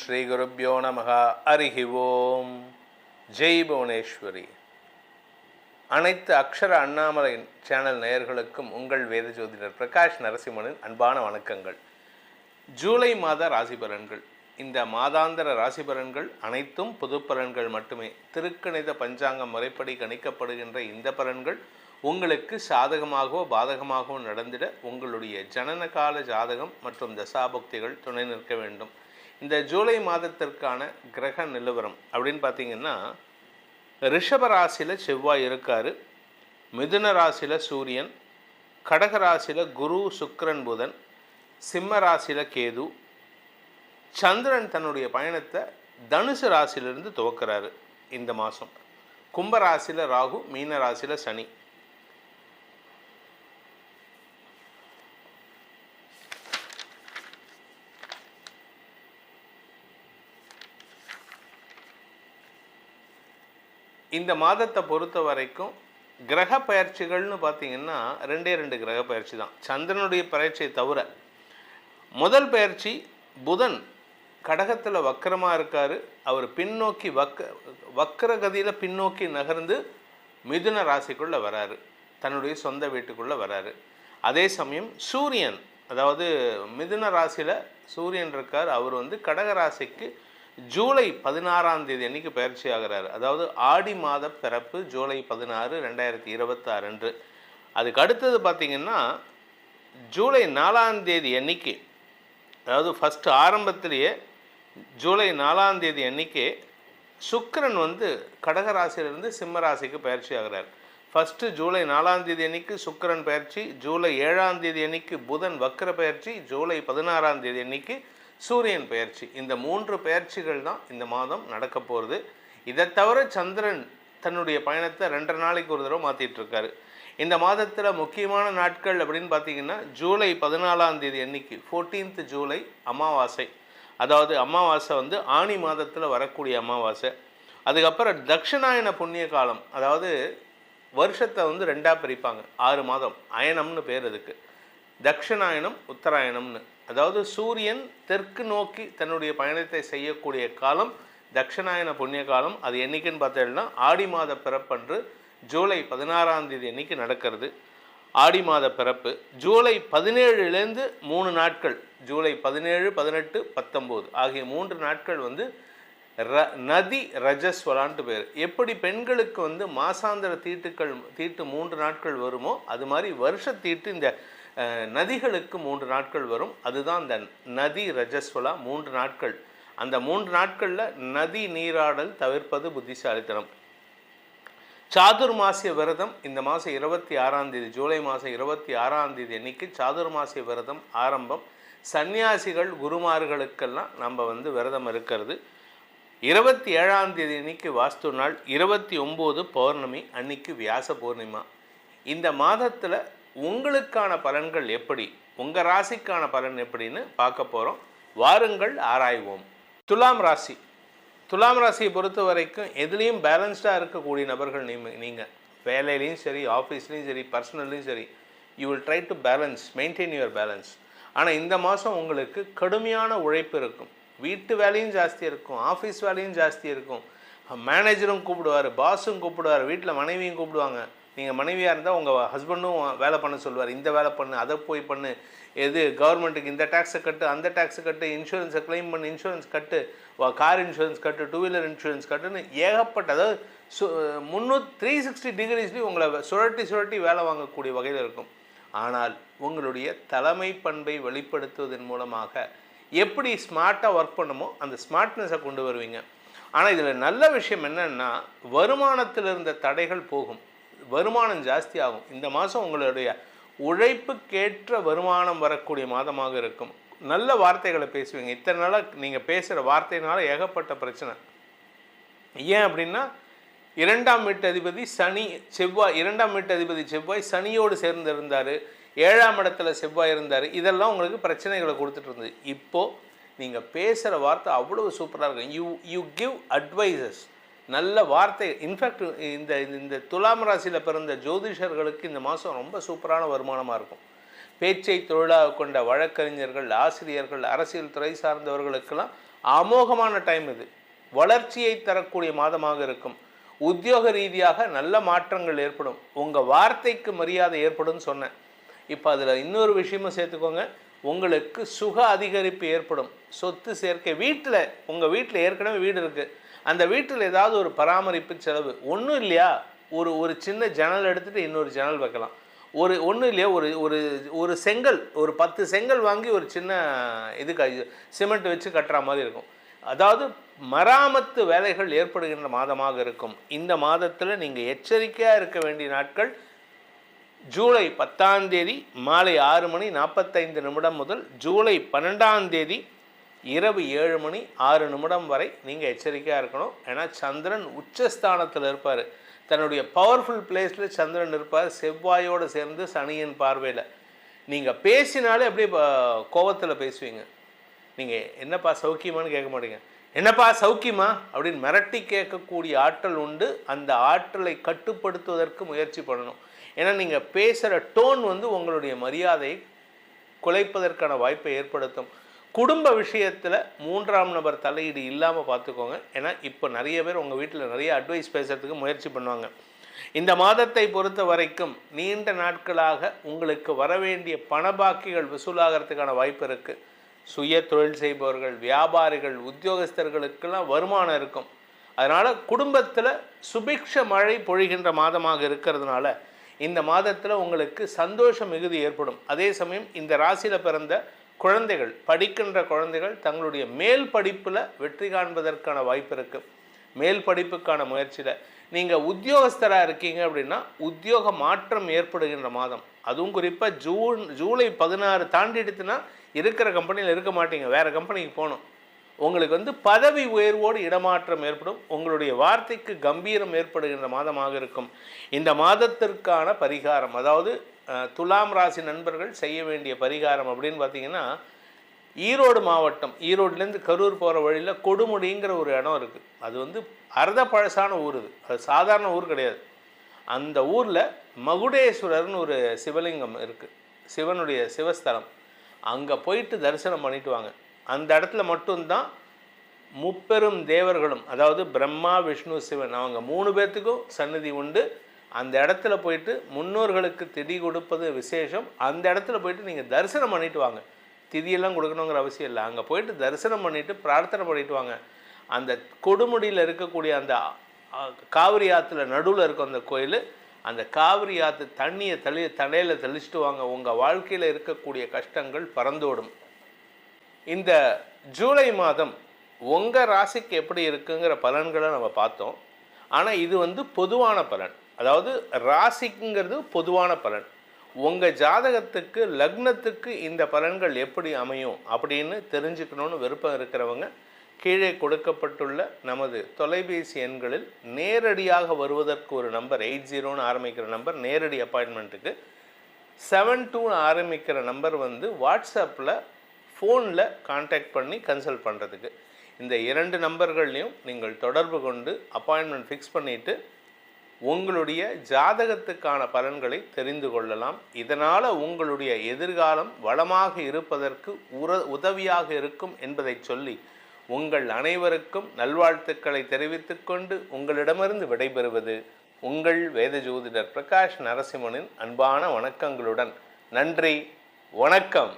ஸ்ரீ குருப்யோ நமஹ. ஹரிஹி ஓம். ஜெய் புவனேஸ்வரி. அனைத்து அக்ஷர அண்ணாமலை சேனல் நேயர்களுக்கும் உங்கள் வேத ஜோதிடர் பிரகாஷ் நரசிம்மனின் அன்பான வணக்கங்கள். ஜூலை மாத ராசி பலன்கள். இந்த மாதாந்திர ராசி பலன்கள் அனைத்தும் பொது பலன்கள் மட்டுமே. திருக்கணித பஞ்சாங்கம் முறைப்படி கணிக்கப்படுகின்ற இந்த பலன்கள் உங்களுக்கு சாதகமாகவோ பாதகமாகவோ நடந்திட உங்களுடைய ஜனன கால ஜாதகம் மற்றும் தசாபுக்திகள் துணை நிற்க வேண்டும். இந்த ஜூலை மாதத்திற்கான கிரக நிலவரம் அப்படின்னு பார்த்தீங்கன்னா, ரிஷப ராசியில் செவ்வாய் இருக்கார், மிதுன ராசியில் சூரியன், கடக ராசியில் குரு சுக்கிரன் புதன், சிம்ம ராசியில் கேது, சந்திரன் தன்னுடைய பயணத்தை தனுசு ராசியிலிருந்து துவக்கிறாரு இந்த மாதம். கும்ப ராசியில் ராகு, மீன ராசியில் சனி. இந்த மாதத்தை பொறுத்த வரைக்கும் கிரக பயிற்சிகள்னு பார்த்தீங்கன்னா ரெண்டு கிரக பயிற்சி தான். சந்திரனுடைய பயிற்சியை தவிர முதல் பயிற்சி புதன் கடகத்தில் வக்கரமாக இருக்கார். அவர் பின்னோக்கி வக்கரகதியில் பின்னோக்கி நகர்ந்து மிதுன ராசிக்குள்ளே வராரு, தன்னுடைய சொந்த வீட்டுக்குள்ளே வராரு. அதே சமயம் சூரியன், அதாவது மிதுன ராசியில் சூரியன் இருக்கார், அவர் கடக ராசிக்கு ஜூலை 16ஆம் தேதி அன்றைக்கி பயிற்சி ஆகிறார். அதாவது ஆடி மாத பிறப்பு ஜூலை 16, 2026 அன்று. அதுக்கு அடுத்தது பார்த்திங்கன்னா ஜூலை 4ஆம் தேதி அன்றைக்கி, அதாவது ஃபஸ்ட்டு ஆரம்பத்திலேயே ஜூலை 4ஆம் தேதி அன்றைக்கி சுக்கிரன் கடக ராசியிலிருந்து சிம்ம ராசிக்கு பயிற்சி ஆகிறார். ஃபஸ்ட்டு ஜூலை 4ஆம் தேதி அன்றைக்கி சுக்கிரன் பயிற்சி, ஜூலை 7ஆம் தேதி அன்றைக்கி புதன் வக்கர பயிற்சி, ஜூலை 16ஆம் தேதி அன்றைக்கி சூரியன் பயிற்சி. இந்த 3 பயிற்சிகள் தான் இந்த மாதம் நடக்க போகிறது. இதை தவிர சந்திரன் தன்னுடைய பயணத்தை 2 நாளைக்கு ஒரு தடவை மாற்றிட்டுருக்காரு. இந்த மாதத்தில் முக்கியமான நாட்கள் அப்படின்னு பார்த்தீங்கன்னா, ஜூலை 14ஆம் தேதி அன்னைக்கு 14th ஜூலை அமாவாசை. அதாவது அமாவாசை ஆனி மாதத்தில் வரக்கூடிய அமாவாசை. அதுக்கப்புறம் தட்சிணாயன புண்ணிய காலம், அதாவது வருஷத்தை 2ஆக பிரிப்பாங்க. 6 மாதம், அயனம்னு பேர் அதுக்கு. தட்சிணாயனம், உத்தராயணம்னு. அதாவது சூரியன் தெற்கு நோக்கி தன்னுடைய பயணத்தை செய்யக்கூடிய காலம் தட்சிணாயன புண்ணிய காலம். அது என்றைக்குன்னு பார்த்தீங்கன்னா ஆடி மாத பிறப்பன்று ஜூலை 16ஆம் தேதி அன்றைக்கி நடக்கிறது. ஆடி மாத பிறப்பு ஜூலை 17லேருந்து 3 நாட்கள், ஜூலை 17, 18, 19 ஆகிய 3 நாட்கள் நதி ரஜஸ்வலான்ட்டு பேர். எப்படி பெண்களுக்கு மாசாந்திர தீட்டு 3 நாட்கள் வருமோ, அது மாதிரி வருஷ தீட்டு இந்த நதிகளுக்கு 3 நாட்கள் வரும். அதுதான் இந்த நதி ரஜஸ்வலா 3 நாட்கள். அந்த 3 நாட்களில் நதி நீராடல் தவிர்ப்பது புத்திசாலித்தனம். சாதுர்மாசிய விரதம் இந்த மாதம் 26ஆம் தேதி, ஜூலை மாதம் 26ஆம் தேதி அன்னைக்கு சாதுர்மாசிய விரதம் ஆரம்பம். சன்னியாசிகள் குருமார்களுக்கெல்லாம் நம்ம விரதம் இருக்கிறது. 27ஆம் தேதி அன்னைக்கு வாஸ்து நாள், 29 பௌர்ணமி அன்னைக்கு வியாச பூர்ணிமா. இந்த மாதத்தில் உங்களுக்கான பலன்கள் எப்படி, உங்கள் ராசிக்கான பலன் எப்படின்னு பார்க்க போகிறோம். வாருங்கள் ஆராய்வோம். துலாம் ராசி. துலாம் ராசியை பொறுத்த வரைக்கும் எதுலேயும் பேலன்ஸ்டாக இருக்கக்கூடிய நபர்கள் நீங்கள். வேலையிலையும் சரி, ஆஃபீஸ்லேயும் சரி, பர்சனல்லையும் சரி, you will try to balance, maintain your balance. ஆனால் இந்த மாதம் உங்களுக்கு கடுமையான உழைப்பு இருக்கும். வீட்டு வேலையும் ஜாஸ்தி இருக்கும், ஆஃபீஸ் வேலையும் ஜாஸ்தி இருக்கும். மேனேஜரும் கூப்பிடுவார், பாஸும் கூப்பிடுவார், வீட்டில் மனைவியும் கூப்பிடுவாங்க. நீங்கள் மனைவியாக இருந்தால் உங்கள் ஹஸ்பண்டும் வேலை பண்ண சொல்லுவார். இந்த வேலை பண்ணு, அதை போய் பண்ணு, எது கவர்மெண்ட்டுக்கு இந்த டேக்ஸை கட்டு, அந்த டேக்ஸை கட்டு, இன்சூரன்ஸை க்ளைம் பண்ணு, இன்சூரன்ஸ் கட்டு, கார் இன்சூரன்ஸ் கட்டு, 2 வீலர் இன்சூரன்ஸ் கட்டுன்னு ஏகப்பட்ட, அதாவது 360 டிகிரிஸ்லேயும் உங்களை சுழட்டி வேலை வாங்கக்கூடிய வகையில் இருக்கும். ஆனால் உங்களுடைய தலைமை பண்பை வெளிப்படுத்துவதன் மூலமாக எப்படி ஸ்மார்ட்டாக ஒர்க் பண்ணுமோ அந்த ஸ்மார்ட்னஸை கொண்டு வருவீங்க. ஆனால் இதில் நல்ல விஷயம் என்னென்னா, வருமானத்தில் இருந்த தடைகள் போகும், வருமானம் ஜாஸ்தி ஆகும். இந்த மாதம் உங்களுடைய உழைப்புக்கேற்ற வருமானம் வரக்கூடிய மாதமாக இருக்கும். நல்ல வார்த்தைகளை பேசுவீங்க. இத்தனை நாளாக நீங்கள் பேசுகிற வார்த்தையினால ஏகப்பட்ட பிரச்சனை. ஏன் அப்படின்னா, 2ஆம் வீட்டு அதிபதி சனி செவ்வாய், 2ஆம் வீட்டு அதிபதி செவ்வாய் சனியோடு சேர்ந்து இருந்தார், 7ஆம் இடத்துல செவ்வாய் இருந்தார். இதெல்லாம் உங்களுக்கு பிரச்சனைகளை கொடுத்துட்டு இருந்தது. இப்போது நீங்கள் பேசுகிற வார்த்தை அவ்வளோ சூப்பராக இருக்கும். யூ கிவ் அட்வைசஸ், நல்ல வார்த்தை. இன்ஃபேக்ட் இந்த துலாம் ராசியில் பிறந்த ஜோதிஷர்களுக்கு இந்த மாதம் ரொம்ப சூப்பரான வருமானமாக இருக்கும். பேச்சை தொழிலாக கொண்ட வழக்கறிஞர்கள், ஆசிரியர்கள், அரசியல் துறை சார்ந்தவர்களுக்கெல்லாம் அமோகமான டைம் இது. வளர்ச்சியை தரக்கூடிய மாதமாக இருக்கும். உத்தியோக ரீதியாக நல்ல மாற்றங்கள் ஏற்படும். உங்கள் வார்த்தைக்கு மரியாதை ஏற்படும் சொன்னேன். இப்போ அதில் இன்னொரு விஷயமும் சேர்த்துக்கோங்க. உங்களுக்கு சுக அதிகரிப்பு ஏற்படும். சொத்து சேர்க்கை, வீட்டில் உங்கள் வீட்டில் ஏற்கனவே வீடு இருக்குது, அந்த வீட்டில் ஏதாவது ஒரு பராமரிப்பு செலவு ஒன்றும் இல்லையா, ஒரு சின்ன ஜன்னல் எடுத்துகிட்டு இன்னொரு ஜன்னல் வைக்கலாம். ஒன்றும் இல்லையா, ஒரு செங்கல், ஒரு 10 செங்கல் வாங்கி ஒரு சின்ன இதுக்கு சிமெண்ட் வச்சு கட்டுற மாதிரி இருக்கும். அதாவது மராமத்து வேலைகள் ஏற்படுகின்ற மாதமாக இருக்கும். இந்த மாதத்தில் நீங்கள் எச்சரிக்கையாக இருக்க வேண்டிய நாட்கள் ஜூலை 10ஆம் தேதி மாலை 6:45 முதல் ஜூலை 12ஆம் தேதி இரவு 7:06 வரை நீங்கள் எச்சரிக்கையாக இருக்கணும். ஏன்னா சந்திரன் உச்சஸ்தானத்தில் இருப்பார். தன்னுடைய பவர்ஃபுல் பிளேஸில் சந்திரன் இருப்பார், செவ்வாயோடு சேர்ந்து சனியின் பார்வையில். நீங்கள் பேசினாலே அப்படியே கோபத்தில் பேசுவீங்க. நீங்கள் என்னப்பா சௌக்கியமானு கேட்க மாட்டீங்க, என்னப்பா சௌக்கியமா அப்படின்னு மிரட்டி கேட்கக்கூடிய ஆற்றல் உண்டு. அந்த ஆற்றலை கட்டுப்படுத்துவதற்கு முயற்சி பண்ணணும். ஏன்னா நீங்கள் பேசுகிற டோன் உங்களுடைய மரியாதையை குலைப்பதற்கான வாய்ப்பை ஏற்படுத்தும். குடும்ப விஷயத்தில் 3ஆம் நபர் தலையீடு இல்லாமல் பார்த்துக்கோங்க. ஏன்னா இப்போ நிறைய பேர் உங்கள் வீட்டில் நிறைய அட்வைஸ் பேசுகிறதுக்கு முயற்சி பண்ணுவாங்க. இந்த மாதத்தை பொறுத்த வரைக்கும் நீண்ட நாட்களாக உங்களுக்கு வரவேண்டிய பணபாக்கிகள் வசூலாகிறதுக்கான வாய்ப்பு இருக்குது. சுய தொழில் செய்பவர்கள், வியாபாரிகள், உத்தியோகஸ்தர்களுக்கெல்லாம் வருமானம் இருக்கும். அதனால் குடும்பத்தில் சுபிக்ஷ மழை பொழிகின்ற மாதமாக இருக்கிறதுனால இந்த மாதத்தில் உங்களுக்கு சந்தோஷ மிகுதி ஏற்படும். அதே சமயம் இந்த ராசியில் பிறந்த குழந்தைகள், படிக்கின்ற குழந்தைகள் தங்களுடைய மேல் படிப்பில் வெற்றி காண்பதற்கான வாய்ப்பு இருக்குது. மேல் படிப்புக்கான முயற்சியில் நீங்கள் உத்தியோகஸ்தராக இருக்கீங்க அப்படின்னா உத்தியோக மாற்றம் ஏற்படுகின்ற மாதம். அதுவும் குறிப்பாக ஜூலை 16 தாண்டிடுத்துனா இருக்கிற கம்பெனியில் இருக்க மாட்டீங்க, வேறு கம்பெனிக்கு போகணும். உங்களுக்கு பதவி உயர்வோடு இடமாற்றம் ஏற்படும். உங்களுடைய வார்த்தைக்கு கம்பீரம் ஏற்படுகின்ற மாதமாக இருக்கும். இந்த மாதத்திற்கான பரிகாரம், அதாவது துலாம் ராசி நண்பர்கள் செய்ய வேண்டிய பரிகாரம் அப்படின்னு பார்த்தீங்கன்னா, ஈரோடு மாவட்டம், ஈரோடுலேருந்து கரூர் போகிற வழியில் கொடுமுடிங்கிற ஒரு இடம் இருக்குது. அது அர்த்த பழசான ஊர். அது சாதாரண ஊர் கிடையாது. அந்த ஊரில் மகுடேஸ்வரர்னு ஒரு சிவலிங்கம் இருக்குது, சிவனுடைய சிவஸ்தலம். அங்கே போயிட்டு தரிசனம் பண்ணிட்டு வாங்க. அந்த இடத்துல மட்டும்தான் முப்பெரும் தேவர்களும், அதாவது பிரம்மா, விஷ்ணு, சிவன், அவங்க 3 பேர்த்துக்கும் சந்நிதி உண்டு. அந்த இடத்துல போயிட்டு முன்னோர்களுக்கு திதி கொடுப்பது விசேஷம். அந்த இடத்துல போயிட்டு நீங்கள் தரிசனம் பண்ணிட்டு வாங்க. திதியெல்லாம் கொடுக்கணுங்கிற அவசியம் இல்லை. அங்கே போயிட்டு தரிசனம் பண்ணிவிட்டு பிரார்த்தனை பண்ணிட்டு வாங்க. அந்த கொடுமுடியில் இருக்கக்கூடிய அந்த காவிரி ஆற்றுல நடுவில் இருக்கும் அந்த கோயில், அந்த காவிரி ஆற்று தண்ணியை தலையில் தெளிச்சுட்டு வாங்க. உங்கள் வாழ்க்கையில் இருக்கக்கூடிய கஷ்டங்கள் பறந்தோடும். இந்த ஜூலை மாதம் உங்கள் ராசிக்கு எப்படி இருக்குங்கிற பலன்களை நம்ம பார்த்தோம். ஆனால் இது பொதுவான பலன். அதாவது ராசிக்குங்கிறது பொதுவான பலன். உங்கள் ஜாதகத்துக்கு, லக்னத்துக்கு இந்த பலன்கள் எப்படி அமையும் அப்படின்னு தெரிஞ்சுக்கணுன்னு விருப்பம் இருக்கிறவங்க கீழே கொடுக்கப்பட்டுள்ள நமது தொலைபேசி எண்களில் நேரடியாக வருவதற்கு ஒரு நம்பர் 80ன்னு ஆரம்பிக்கிற நம்பர் நேரடி அப்பாயின்மெண்ட்டுக்கு, 72ன்னு ஆரம்பிக்கிற நம்பர் வாட்ஸ்அப்பில் ஃபோனில் கான்டாக்ட் பண்ணி கன்சல்ட் பண்ணுறதுக்கு. இந்த 2 நம்பர்கள்லையும் நீங்கள் தொடர்பு கொண்டு அப்பாயின்மெண்ட் ஃபிக்ஸ் பண்ணிவிட்டு உங்களுடைய ஜாதகத்துக்கான பலன்களை தெரிந்து கொள்ளலாம். இதனால் உங்களுடைய எதிர்காலம் வளமாக இருப்பதற்கு உதவியாக இருக்கும் என்பதை சொல்லி உங்கள் அனைவருக்கும் நல்வாழ்த்துக்களை தெரிவித்துக்கொண்டு உங்களிடமிருந்து விடைபெறுவது உங்கள் வேத ஜோதிடர் பிரகாஷ் நரசிம்மனின் அன்பான வணக்கங்களுடன். நன்றி, வணக்கம்.